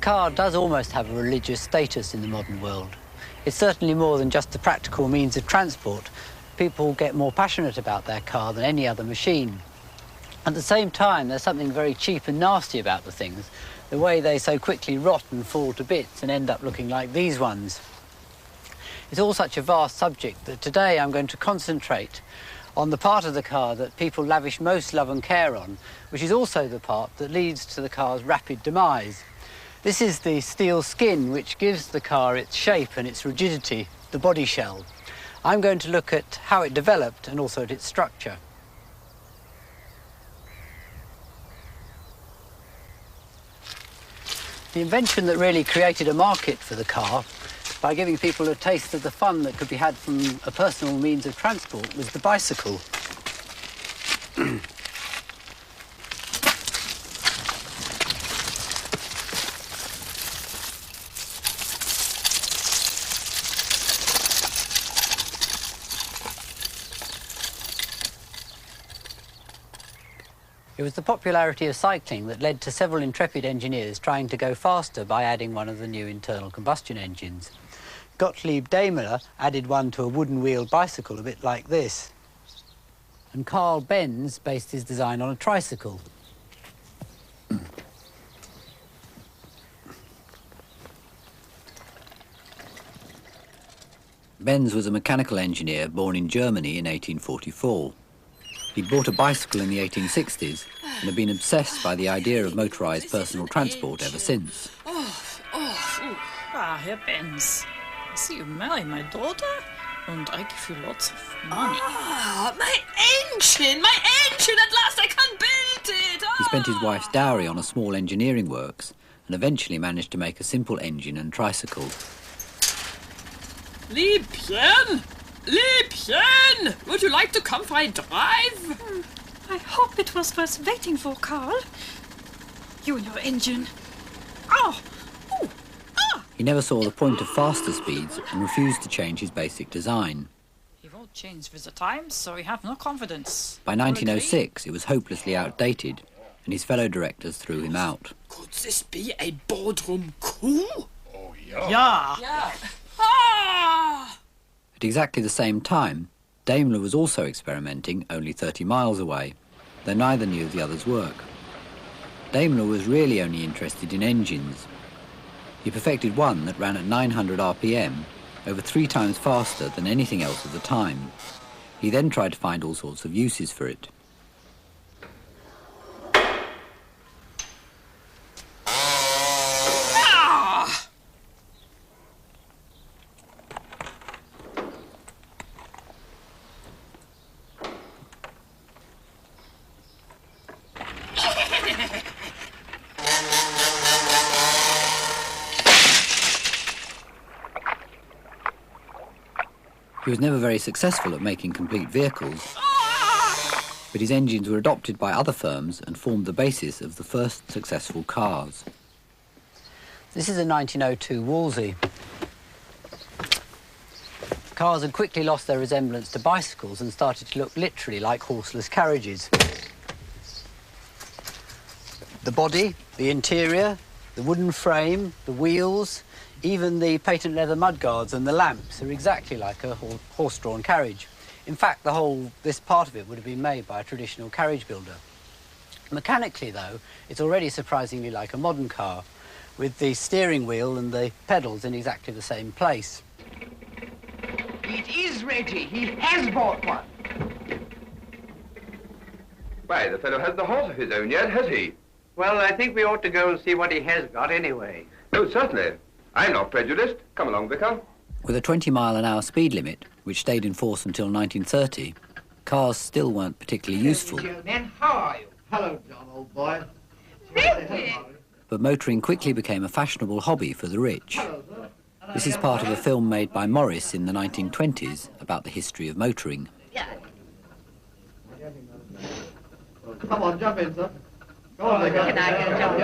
car does almost have a religious status in the modern world. It's certainly more than just a practical means of transport. People get more passionate about their car than any other machine. At the same time, there's something very cheap and nasty about the things, the way they so quickly rot and fall to bits and end up looking like these ones. It's all such a vast subject that today I'm going to concentrate on the part of the car that people lavish most love and care on, which is also the part that leads to the car's rapid demise. This is the steel skin which gives the car its shape and its rigidity, the body shell. I'm going to look at how it developed and also at its structure. The invention that really created a market for the car by giving people a taste of the fun that could be had from a personal means of transport was the bicycle. It was the popularity of cycling that led to several intrepid engineers trying to go faster by adding one of the new internal combustion engines. Gottlieb Daimler added one to a wooden-wheeled bicycle a bit like this. And Carl Benz based his design on a tricycle. Benz was a mechanical engineer born in Germany in 1844. He'd bought a bicycle in the 1860s and had been obsessed by the idea of motorised personal transport ever since. Herr Benz, I see you marry my daughter, and I give you lots of money. My engine! At last I can build it! He spent his wife's dowry on a small engineering works and eventually managed to make a simple engine and tricycle. Liebchen! Liebchen! Would you like to come for a drive? I hope it was worth waiting for, Carl. You and your engine. Oh! Ooh. Ah! He never saw the point of faster speeds and refused to change his basic design. He won't change with the times, so we have no confidence. By 1906, it was hopelessly outdated, and his fellow directors threw him out. Could this be a boardroom coup? Oh, yeah. Yeah. Ah! At exactly the same time, Daimler was also experimenting only 30 miles away, though neither knew of the other's work. Daimler was really only interested in engines. He perfected one that ran at 900 RPM, over 3 times faster than anything else at the time. He then tried to find all sorts of uses for it. He was never very successful at making complete vehicles, but his engines were adopted by other firms and formed the basis of the first successful cars. This is a 1902 Wolseley. Cars had quickly lost their resemblance to bicycles and started to look literally like horseless carriages. The body, the interior, the wooden frame, the wheels, even the patent leather mudguards and the lamps are exactly like a horse-drawn carriage. In fact, this part of it would have been made by a traditional carriage builder. Mechanically, though, it's already surprisingly like a modern car, with the steering wheel and the pedals in exactly the same place. It is ready. He has bought one. Why, the fellow has the horse of his own yet, has he? Well, I think we ought to go and see what he has got anyway. Oh, certainly. I'm not prejudiced. Come along, Vicar. With a 20-mile-an-hour speed limit, which stayed in force until 1930, cars still weren't particularly useful. Gentlemen, how are you? Hello, John, old boy. But motoring quickly became a fashionable hobby for the rich. This is part of a film made by Morris in the 1920s about the history of motoring. Come on, jump in, sir. Go on, can I get a jump?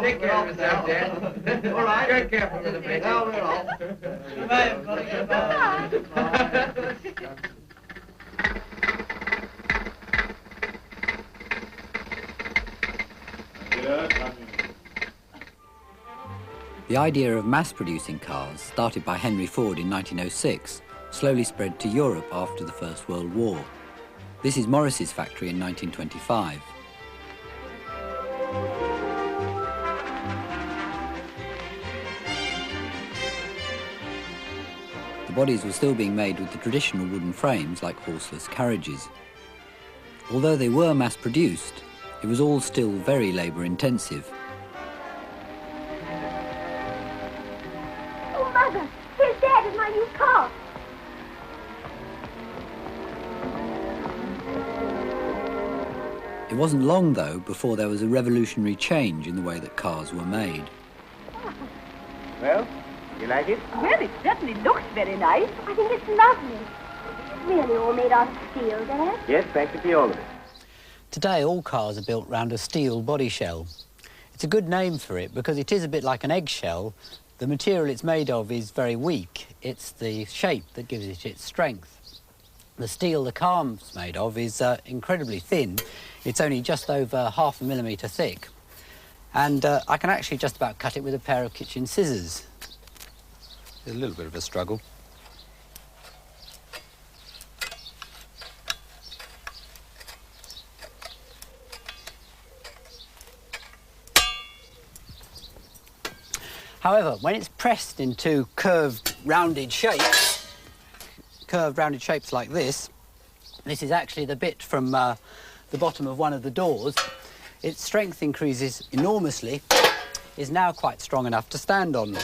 Take care of yourself, Dad. All right. Get careful, little bit. Now we're off. The idea of mass-producing cars, started by Henry Ford in 1906, slowly spread to Europe after the First World War. This is Morris's factory in 1925. The bodies were still being made with the traditional wooden frames like horseless carriages. Although they were mass-produced, it was all still very labour-intensive. Oh, Mother, here's Dad in my new car. It wasn't long, though, before there was a revolutionary change in the way that cars were made. Well, you like it? Well, it certainly looks very nice. I think it's lovely. It's really all made out of steel, Dad. Yes, practically all of it. Today, all cars are built round a steel body shell. It's a good name for it because it is a bit like an eggshell. The material it's made of is very weak. It's the shape that gives it its strength. The steel the car's made of is incredibly thin. It's only just over 0.5 millimetre thick. And I can actually just about cut it with a pair of kitchen scissors. It's a little bit of a struggle. However, when it's pressed into curved, rounded shapes like this is actually the bit from the bottom of one of the doors. Its strength increases enormously, is now quite strong enough to stand on.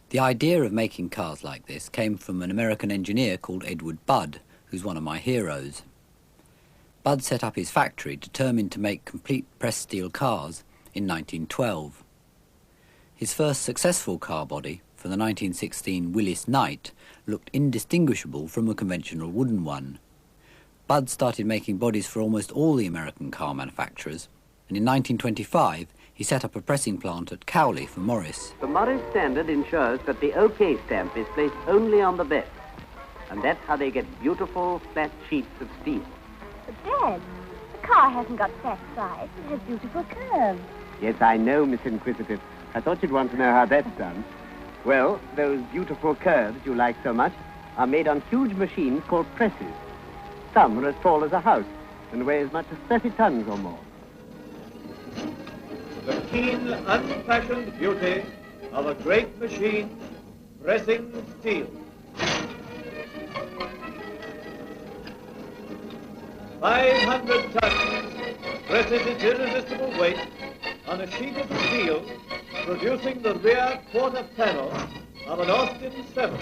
The idea of making cars like this came from an American engineer called Edward Budd, who's one of my heroes. Budd set up his factory determined to make complete pressed steel cars in 1912. His first successful car body, for the 1916 Willis Knight, looked indistinguishable from a conventional wooden one. Budd started making bodies for almost all the American car manufacturers, and in 1925 he set up a pressing plant at Cowley for Morris. The Morris standard ensures that the OK stamp is placed only on the best, and that's how they get beautiful flat sheets of steel. But, Dad, the car hasn't got flat sides. It has beautiful curves. Yes, I know, Miss Inquisitive. I thought you'd want to know how that's done. Well, those beautiful curves you like so much are made on huge machines called presses. Some are as tall as a house and weigh as much as 30 tons or more. The keen, unfashioned beauty of a great machine pressing steel. 500 tons presses its irresistible weight on a sheet of steel, producing the rear quarter panel of an Austin 7.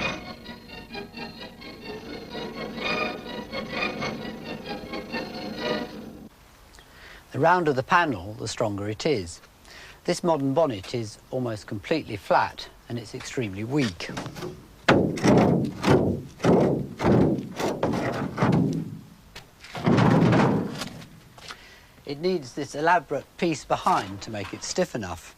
The rounder the panel, the stronger it is. This modern bonnet is almost completely flat and it's extremely weak. It needs this elaborate piece behind to make it stiff enough.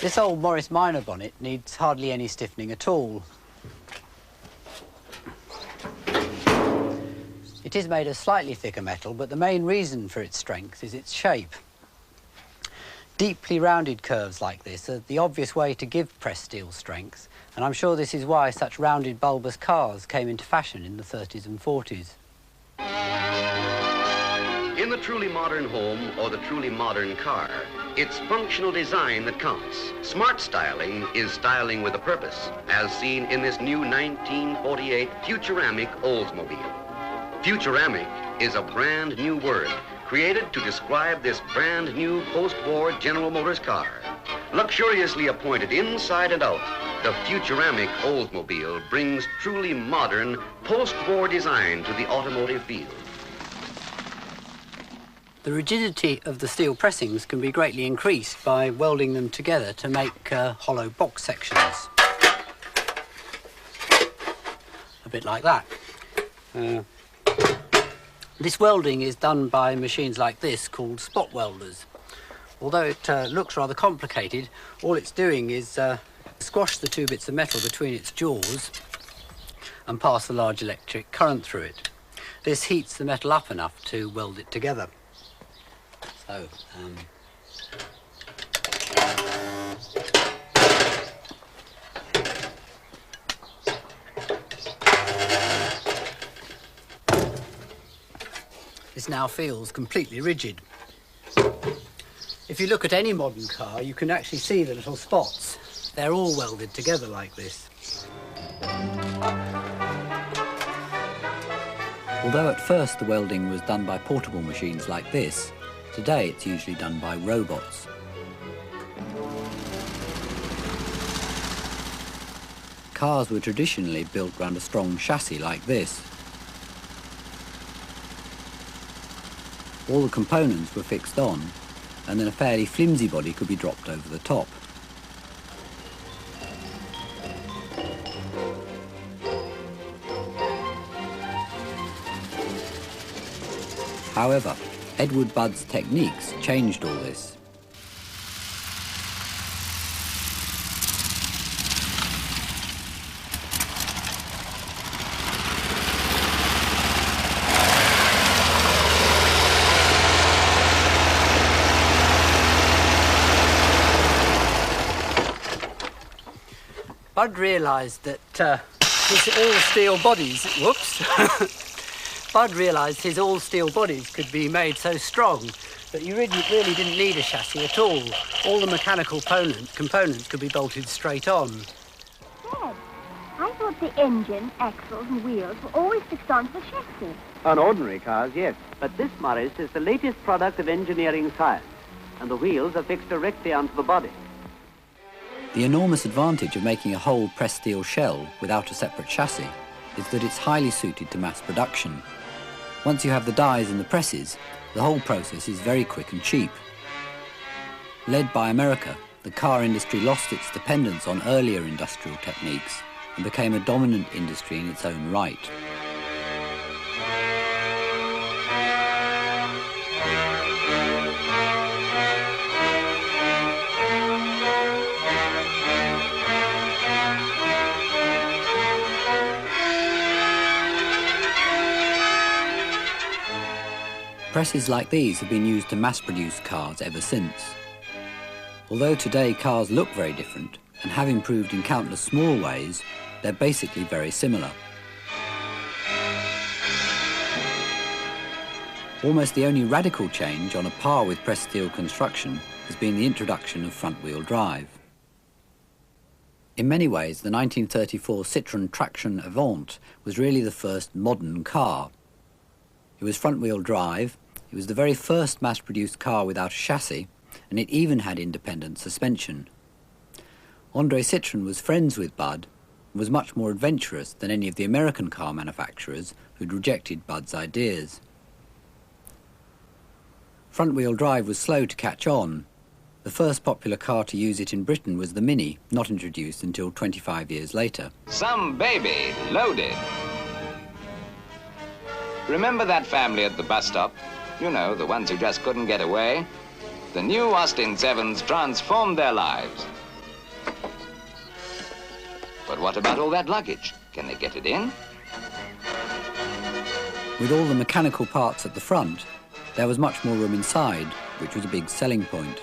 This old Morris Minor bonnet needs hardly any stiffening at all. It is made of slightly thicker metal, but the main reason for its strength is its shape. Deeply rounded curves like this are the obvious way to give pressed steel strength, and I'm sure this is why such rounded bulbous cars came into fashion in the 30s and 40s. In the truly modern home or the truly modern car, it's functional design that counts. Smart styling is styling with a purpose, as seen in this new 1948 Futuramic Oldsmobile. Futuramic is a brand new word created to describe this brand new post-war General Motors car. Luxuriously appointed inside and out, the Futuramic Oldsmobile brings truly modern post-war design to the automotive field. The rigidity of the steel pressings can be greatly increased by welding them together to make hollow box sections. A bit like that. This welding is done by machines like this called spot welders. Although it looks rather complicated, all it's doing is squash the two bits of metal between its jaws and pass a large electric current through it. This heats the metal up enough to weld it together. So, surface now feels completely rigid. If you look at any modern car, you can actually see the little spots. They're all welded together like this. Although at first the welding was done by portable machines like this, today it's usually done by robots. Cars were traditionally built around a strong chassis like this. All the components were fixed on, and then a fairly flimsy body could be dropped over the top. However, Edward Budd's techniques changed all this. Budd realised that his all-steel bodies, Budd realised his all-steel bodies could be made so strong that you really didn't need a chassis at all. All the mechanical components could be bolted straight on. Dad, I thought the engine, axles and wheels were always fixed onto the chassis. On ordinary cars, yes. But this, Morris, is the latest product of engineering science, and the wheels are fixed directly onto the body. The enormous advantage of making a whole pressed steel shell without a separate chassis is that it's highly suited to mass production. Once you have the dies and the presses, the whole process is very quick and cheap. Led by America, the car industry lost its dependence on earlier industrial techniques and became a dominant industry in its own right. Presses like these have been used to mass-produce cars ever since. Although today cars look very different and have improved in countless small ways, they're basically very similar. Almost the only radical change on a par with pressed steel construction has been the introduction of front-wheel drive. In many ways, the 1934 Citroën Traction Avant was really the first modern car. It was front-wheel drive. It was the very first mass-produced car without a chassis, and it even had independent suspension. André Citroën was friends with Budd and was much more adventurous than any of the American car manufacturers who'd rejected Budd's ideas. Front-wheel drive was slow to catch on. The first popular car to use it in Britain was the Mini, not introduced until 25 years later. Some baby loaded. Remember that family at the bus stop? You know, the ones who just couldn't get away? The new Austin 7s transformed their lives. But what about all that luggage? Can they get it in? With all the mechanical parts at the front, there was much more room inside, which was a big selling point.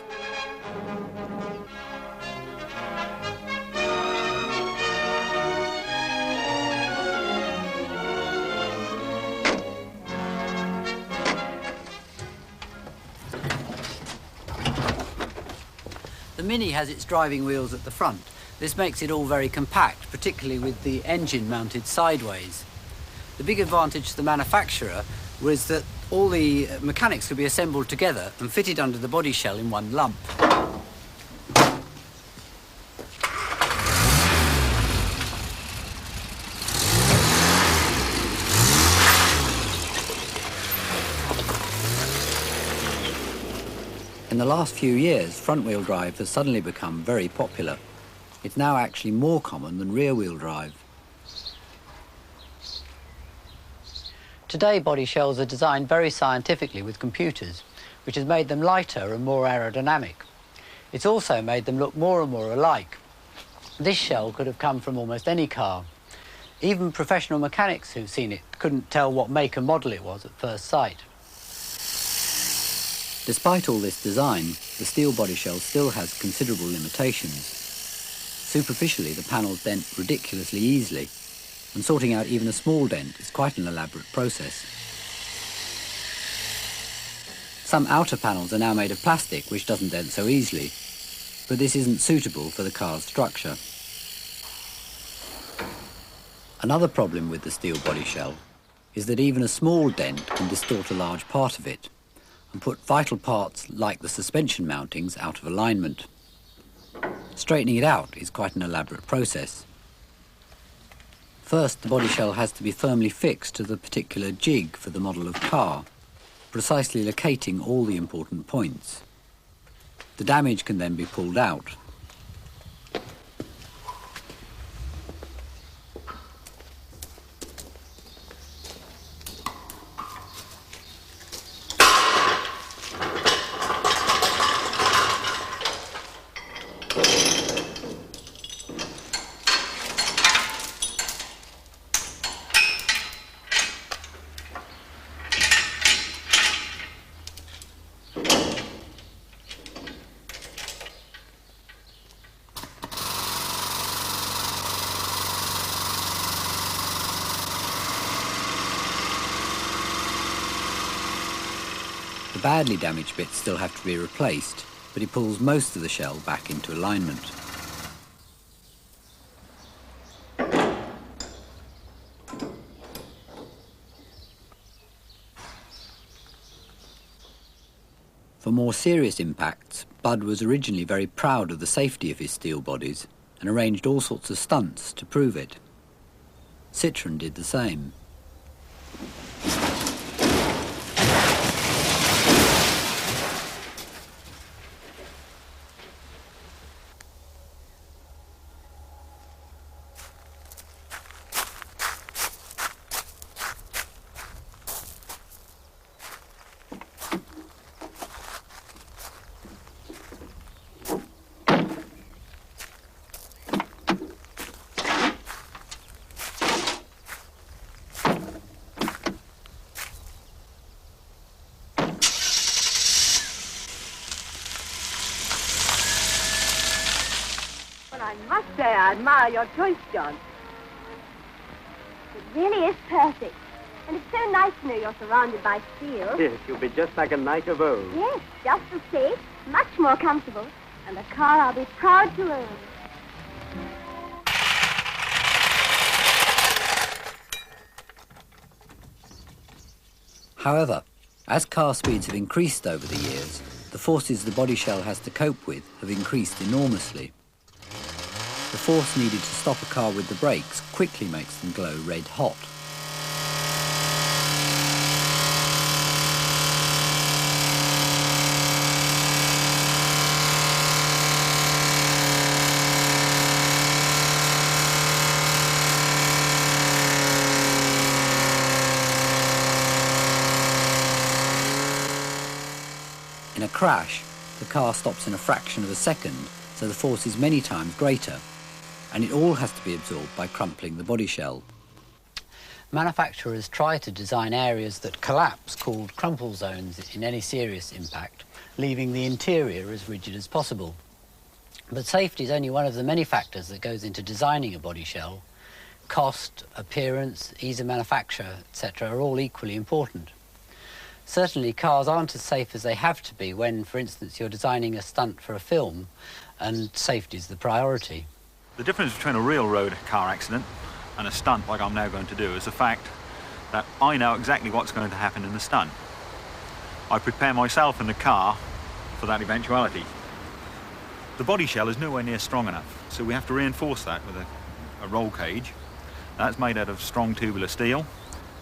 The Mini has its driving wheels at the front. This makes it all very compact, particularly with the engine mounted sideways. The big advantage to the manufacturer was that all the mechanics could be assembled together and fitted under the body shell in one lump. In the last few years, front-wheel drive has suddenly become very popular. It's now actually more common than rear-wheel drive. Today, body shells are designed very scientifically with computers, which has made them lighter and more aerodynamic. It's also made them look more and more alike. This shell could have come from almost any car. Even professional mechanics who've seen it couldn't tell what make and model it was at first sight. Despite all this design, the steel body shell still has considerable limitations. Superficially, the panels dent ridiculously easily, and sorting out even a small dent is quite an elaborate process. Some outer panels are now made of plastic, which doesn't dent so easily, but this isn't suitable for the car's structure. Another problem with the steel body shell is that even a small dent can distort a large part of it and put vital parts like the suspension mountings out of alignment. Straightening it out is quite an elaborate process. First, the body shell has to be firmly fixed to the particular jig for the model of car, precisely locating all the important points. The damage can then be pulled out. The badly damaged bits still have to be replaced, but it pulls most of the shell back into alignment. For more serious impacts, Budd was originally very proud of the safety of his steel bodies and arranged all sorts of stunts to prove it. Citroën did the same. I must say I admire your choice, John. It really is perfect. And it's so nice to know you're surrounded by steel. Yes, you'll be just like a knight of old. Yes, just as safe, much more comfortable, and a car I'll be proud to own. However, as car speeds have increased over the years, the forces the body shell has to cope with have increased enormously. The force needed to stop a car with the brakes quickly makes them glow red hot. In a crash, the car stops in a fraction of a second, so the force is many times greater, and it all has to be absorbed by crumpling the body shell. Manufacturers try to design areas that collapse, called crumple zones, in any serious impact, leaving the interior as rigid as possible. But safety is only one of the many factors that goes into designing a body shell. Cost, appearance, ease of manufacture, etc. are all equally important. Certainly, cars aren't as safe as they have to be when, for instance, you're designing a stunt for a film, and safety is the priority. The difference between a real road car accident and a stunt like I'm now going to do is the fact that I know exactly what's going to happen in the stunt. I prepare myself and the car for that eventuality. The body shell is nowhere near strong enough, so we have to reinforce that with a roll cage. That's made out of strong tubular steel,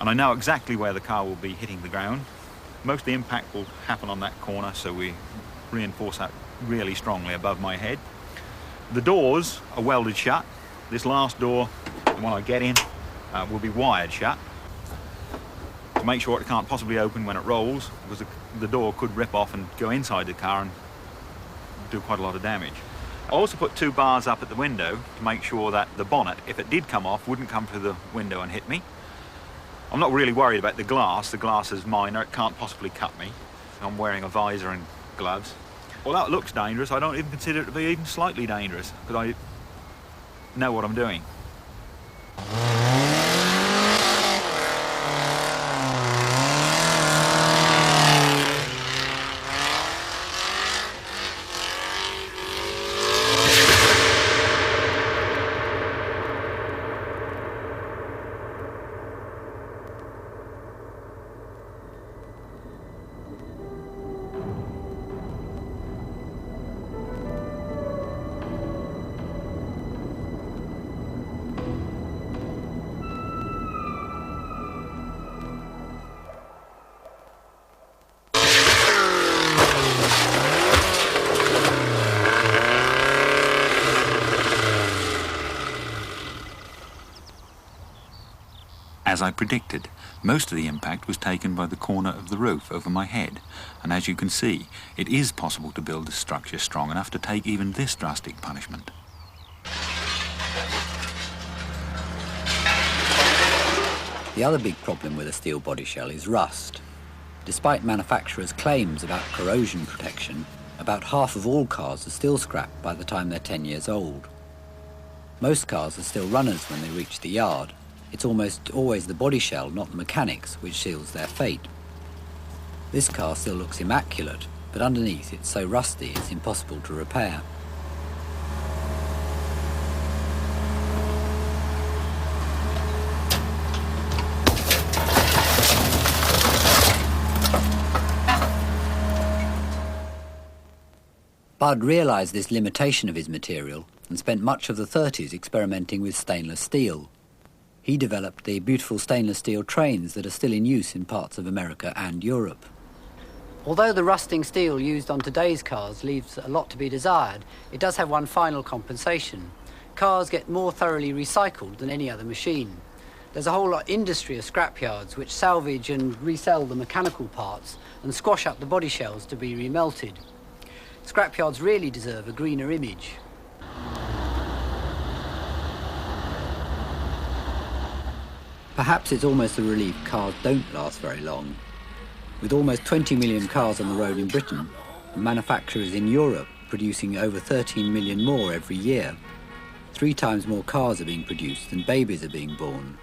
and I know exactly where the car will be hitting the ground. Most of the impact will happen on that corner, so we reinforce that really strongly above my head. The doors are welded shut. This last door, the one I get in, will be wired shut to make sure it can't possibly open when it rolls, because the door could rip off and go inside the car and do quite a lot of damage. I also put 2 bars up at the window to make sure that the bonnet, if it did come off, wouldn't come through the window and hit me. I'm not really worried about the glass. The glass is minor, it can't possibly cut me. I'm wearing a visor and gloves. Although it looks dangerous, I don't even consider it to be even slightly dangerous, because I know what I'm doing. As I predicted, most of the impact was taken by the corner of the roof over my head, and as you can see, it is possible to build a structure strong enough to take even this drastic punishment. The other big problem with a steel body shell is rust. Despite manufacturers' claims about corrosion protection, about half of all cars are still scrapped by the time they're 10 years old. Most cars are still runners when they reach the yard. It's almost always the body shell, not the mechanics, which seals their fate. This car still looks immaculate, but underneath it's so rusty it's impossible to repair. Budd realised this limitation of his material and spent much of the 30s experimenting with stainless steel. He developed the beautiful stainless steel trains that are still in use in parts of America and Europe. Although the rusting steel used on today's cars leaves a lot to be desired, it does have one final compensation. Cars get more thoroughly recycled than any other machine. There's a whole industry of scrapyards which salvage and resell the mechanical parts and squash up the body shells to be remelted. Scrapyards really deserve a greener image. Perhaps it's almost a relief cars don't last very long. With almost 20 million cars on the road in Britain, and manufacturers in Europe producing over 13 million more every year, 3 times more cars are being produced than babies are being born.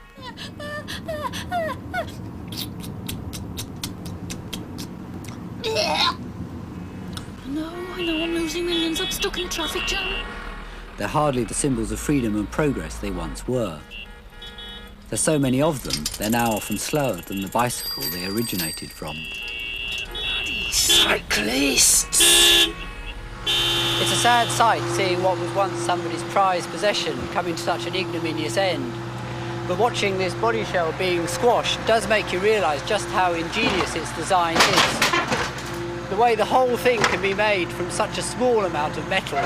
No, I know I'm losing millions. I'm stuck in a traffic jam. They're hardly the symbols of freedom and progress they once were. There's so many of them, they're now often slower than the bicycle they originated from. Bloody cyclists! It's a sad sight seeing what was once somebody's prized possession come to such an ignominious end. But watching this body shell being squashed does make you realise just how ingenious its design is. The way the whole thing can be made from such a small amount of metal